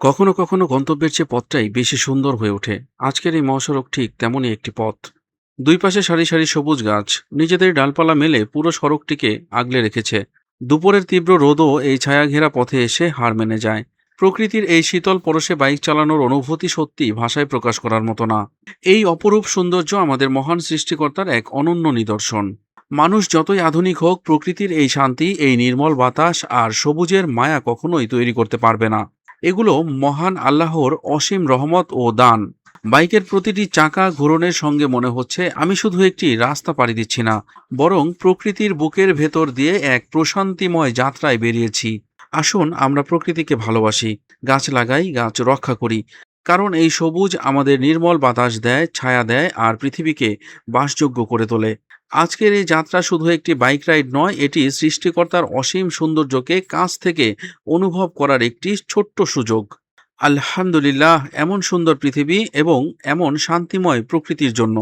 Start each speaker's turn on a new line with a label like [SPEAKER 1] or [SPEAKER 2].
[SPEAKER 1] কখনো কখনো গন্তব্যের চেয়ে পথটাই বেশি সুন্দর হয়ে ওঠে। আজকের এই মহাসড়ক ঠিক তেমনই একটি পথ। দুই পাশে সারি সারি সবুজ গাছ নিজেদের ডালপালা মেলে পুরো সড়কটিকে আগলে রেখেছে। দুপুরের তীব্র রোদও এই ছায়াঘেরা পথে এসে হার মেনে যায়। প্রকৃতির এই শীতল পরশে বাইক চালানোর অনুভূতি সত্যি ভাষায় প্রকাশ করার মতো না। এই অপরূপ সৌন্দর্য আমাদের মহান সৃষ্টিকর্তার এক অনন্য নিদর্শন। মানুষ যতই আধুনিক হোক, প্রকৃতির এই শান্তি, এই নির্মল বাতাস আর সবুজের মায়া কখনোই তৈরি করতে পারবে না। এগুলো মহান আল্লাহর অসীম রহমত ও দান। বাইকের প্রতিটি চাকা ঘুরনের সঙ্গে মনে হচ্ছে আমি শুধু একটি রাস্তা পাড়ি দিচ্ছি না, বরং প্রকৃতির বুকের ভেতর দিয়ে এক প্রশান্তিময় যাত্রায় বেরিয়েছি। আসুন আমরা প্রকৃতিকে ভালোবাসি, গাছ লাগাই, গাছ রক্ষা করি। কারণ এই সবুজ আমাদের নির্মল বাতাস দেয়, ছায়া দেয় আর পৃথিবীকে বাসযোগ্য করে তোলে। আজকের এই যাত্রা শুধু একটি বাইক রাইড নয়, এটি সৃষ্টিকর্তার অসীম সৌন্দর্যকে কাছ থেকে অনুভব করার একটি ছোট্ট সুযোগ। আলহামদুলিল্লাহ, এমন সুন্দর পৃথিবী এবং এমন শান্তিময় প্রকৃতির জন্য।